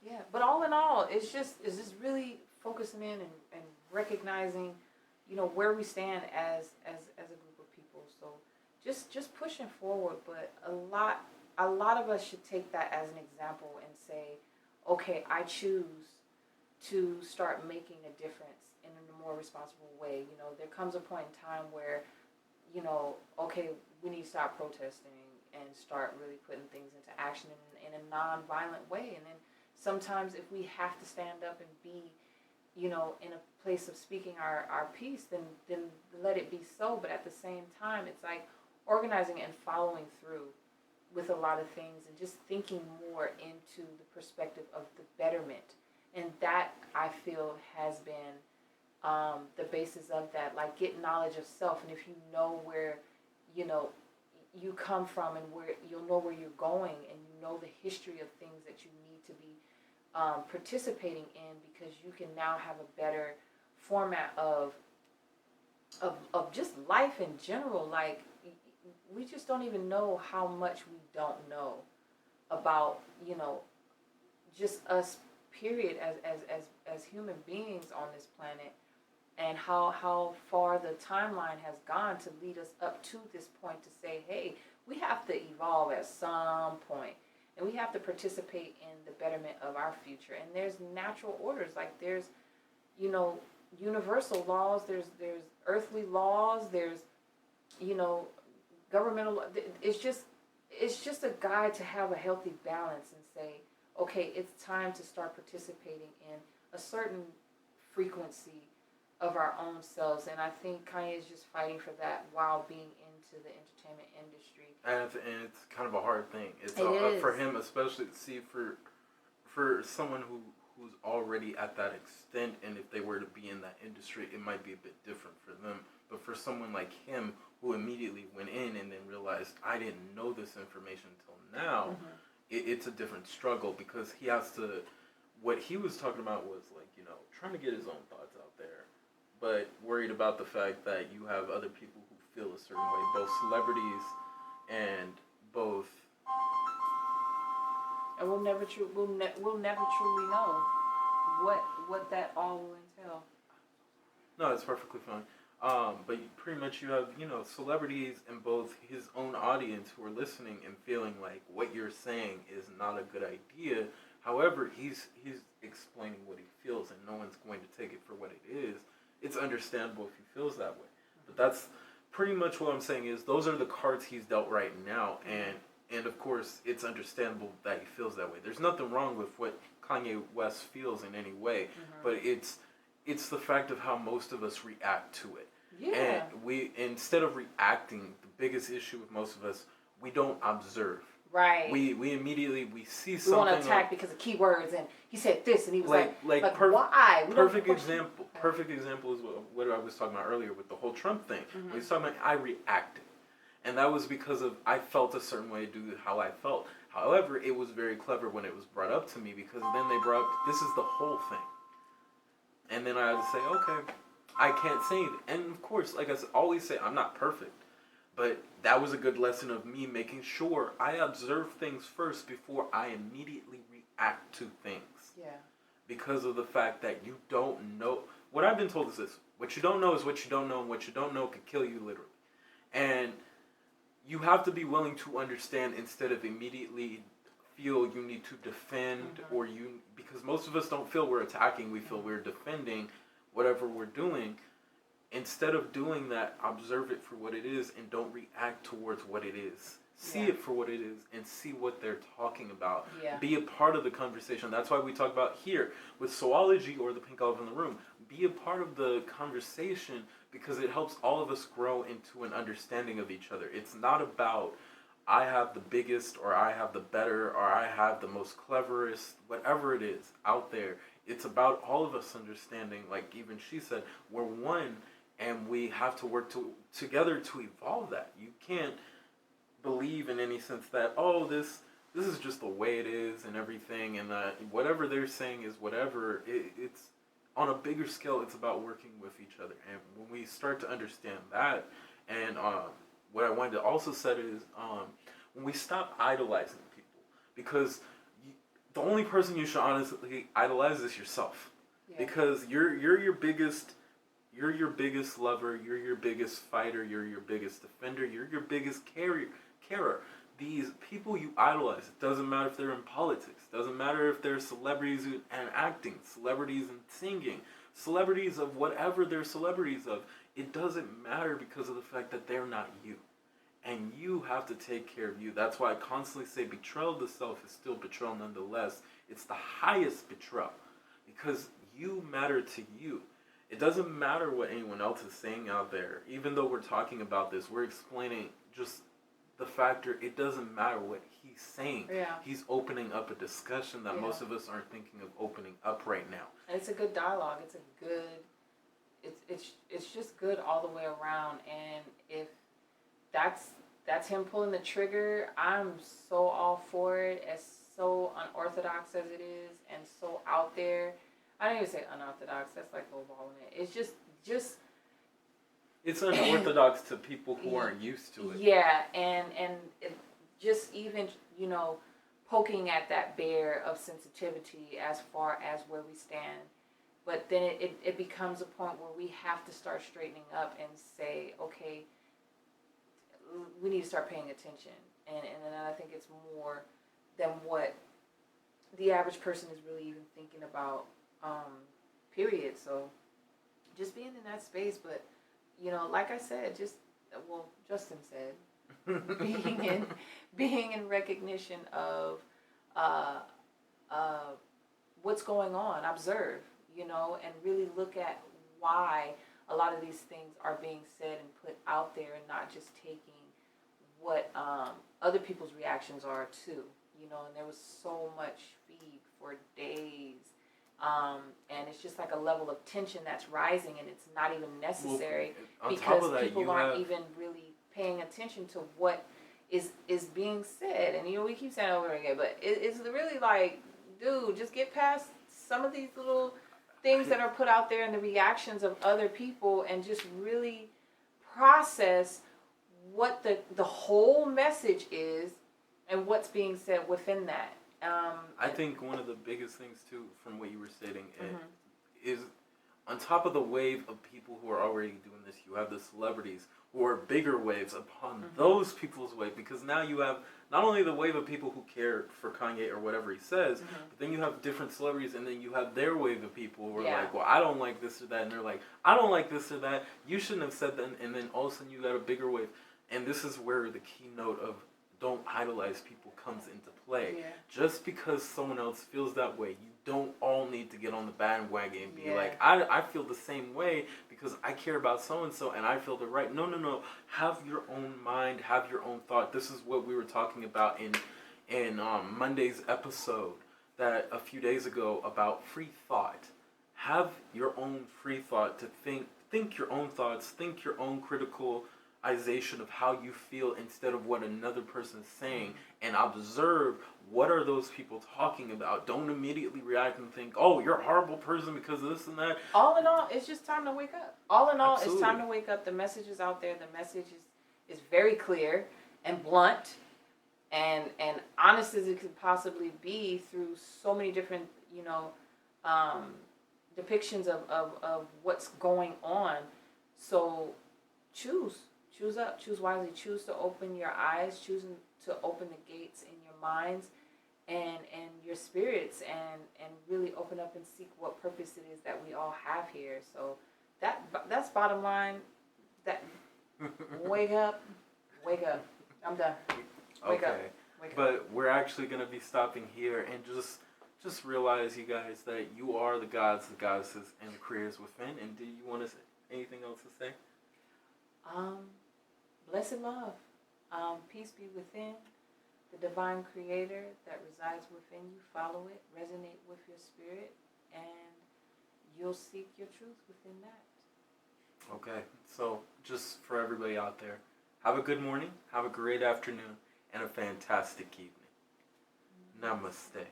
Yeah, but all in all, it's just really focusing in and recognizing, where we stand as a group of people. So just pushing forward, but a lot of us should take that as an example and say, okay, I choose to start making a difference in a more responsible way. There comes a point in time where, okay, we need to stop protesting and start really putting things into action in a non-violent way. And then sometimes if we have to stand up and be, in a place of speaking our piece, then let it be so. But at the same time, it's like organizing and following through with a lot of things and just thinking more into the perspective of the betterment. And that, I feel, has been the basis of that. Like, get knowledge of self. And if you know where, you come from, and where you'll know where you're going, and you know the history of things that you need to be participating in, because you can now have a better format of just life in general. Like, we just don't even know how much we don't know about, just us, period, as human beings on this planet, and how far the timeline has gone to lead us up to this point, to say, hey, we have to evolve at some point, and we have to participate in the betterment of our future. And there's natural orders, like there's, universal laws, there's earthly laws, there's, governmental. It's just a guide to have a healthy balance and say, okay, it's time to start participating in a certain frequency of our own selves. And I think Kanye is just fighting for that while being into the entertainment industry. And it's kind of a hard thing. It's is. For him, especially, see, for someone who's already at that extent, and if they were to be in that industry, it might be a bit different for them. But for someone like him, who immediately went in and then realized, I didn't know this information until now, it's a different struggle, because he has to, what he was talking about was like, trying to get his own thoughts out there, but worried about the fact that you have other people who feel a certain way, both celebrities and both. And we'll never truly know what that all will entail. No, it's perfectly fine. But pretty much you have, celebrities and both his own audience who are listening and feeling like what you're saying is not a good idea. However, he's explaining what he feels, and no one's going to take it for what it is. It's understandable if he feels that way. But that's pretty much what I'm saying is those are the cards he's dealt right now. And of course, it's understandable that he feels that way. There's nothing wrong with what Kanye West feels in any way, but it's the fact of how most of us react to it. Yeah. And we, instead of reacting, the biggest issue with most of us, we don't observe. Right. We immediately, we see we something. We want to attack because of keywords, and he said this, and he was like why? Perfect example is what I was talking about earlier with the whole Trump thing. When he's talking about, I reacted. And that was because of, I felt a certain way due to how I felt. However, it was very clever when it was brought up to me, because then they brought up, this is the whole thing. And then I had to say, okay, I can't say anything. And of course, like I always say, I'm not perfect. But that was a good lesson of me making sure I observe things first before I immediately react to things. Yeah. Because of the fact that you don't know. What I've been told is this. What you don't know is what you don't know, and what you don't know could kill you literally. And you have to be willing to understand instead of immediately feel you need to defend because most of us don't feel we're attacking, we feel we're defending whatever we're doing. Instead of doing that, observe it for what it is and don't react towards what it is. See it for what it is and see what they're talking about. Yeah. Be a part of the conversation. That's why we talk about here with Soulology or the Pink Elephant in the Room. Be a part of the conversation because it helps all of us grow into an understanding of each other. It's not about I have the biggest or I have the better or I have the most cleverest, whatever it is out there. It's about all of us understanding, like even she said, we're one and we have to work together to evolve that. You can't believe in any sense that, oh, this is just the way it is and everything, and that whatever they're saying is whatever. It's on a bigger scale, it's about working with each other. And when we start to understand that, and what I wanted to also say is when we stop idolizing people, because the only person you should honestly idolize is yourself. Yeah. Because you're your biggest lover, you're your biggest fighter, you're your biggest defender, you're your biggest carer. These people you idolize, it doesn't matter if they're in politics, doesn't matter if they're celebrities and acting, celebrities and singing, celebrities of whatever they're celebrities of, it doesn't matter because of the fact that they're not you. And you have to take care of you. That's why I constantly say betrayal to self is still betrayal nonetheless. It's the highest betrayal because you matter to you. It doesn't matter what anyone else is saying out there. Even though we're talking about this, we're explaining just the factor. It doesn't matter what he's saying. Yeah. He's opening up a discussion that most of us aren't thinking of opening up right now. And it's a good dialogue. It's a good. It's just good all the way around. And if that's him pulling the trigger, I'm so all for it. As so unorthodox as it is, and so out there. I don't even say unorthodox. That's like lowballing it. It's just. It's unorthodox to people who aren't used to it. Yeah, and it just even poking at that bear of sensitivity as far as where we stand. But then it becomes a point where we have to start straightening up and say, okay, we need to start paying attention. And then I think it's more than what the average person is really even thinking about, period. So just being in that space, but, like I said, Justin said, being in recognition of what's going on, observe, and really look at why a lot of these things are being said and put out there, and not just taking what other people's reactions are too, and there was so much feed for days, and it's just like a level of tension that's rising, and it's not even necessary because people aren't even really paying attention to what is being said. And we keep saying it over again, but it's really like, dude, just get past some of these little things that are put out there and the reactions of other people, and just really process what the whole message is and what's being said within that. I think one of the biggest things too, from what you were stating, is on top of the wave of people who are already doing this, you have the celebrities who are bigger waves upon those people's wave, because now you have not only the wave of people who care for Kanye or whatever he says, but then you have different celebrities, and then you have their wave of people who are like, well, I don't like this or that, and they're like, I don't like this or that, you shouldn't have said that, and then all of a sudden you got a bigger wave. And this is where the keynote of don't idolize people comes into play. Yeah. Just because someone else feels that way, you don't all need to get on the bandwagon and be like, I feel the same way because I care about so-and-so and I feel the right. No. Have your own mind. Have your own thought. This is what we were talking about in Monday's episode that a few days ago about free thought. Have your own free thought to think your own thoughts, think your own criticalization of how you feel instead of what another person is saying, and observe what are those people talking about. Don't immediately react and think, oh, you're a horrible person because of this and that. All in all, it's just time to wake up. All in all, It's time to wake up. The message is out there. The message is very clear and blunt and honest as it could possibly be through so many different, depictions of what's going on. So choose up, choose wisely, choose to open your eyes, choosing to open the gates in your minds and your spirits, and really open up and seek what purpose it is that we all have here. So that's bottom line. That wake up. I'm done. Wake up. But we're actually going to be stopping here, and just realize, you guys, that you are the gods, the goddesses, and the creators within. And do you want to say anything else to say? Blessed love. Peace be within. The divine creator that resides within you. Follow it. Resonate with your spirit. And you'll seek your truth within that. Okay. So just for everybody out there, have a good morning. Have a great afternoon. And a fantastic evening. Namaste.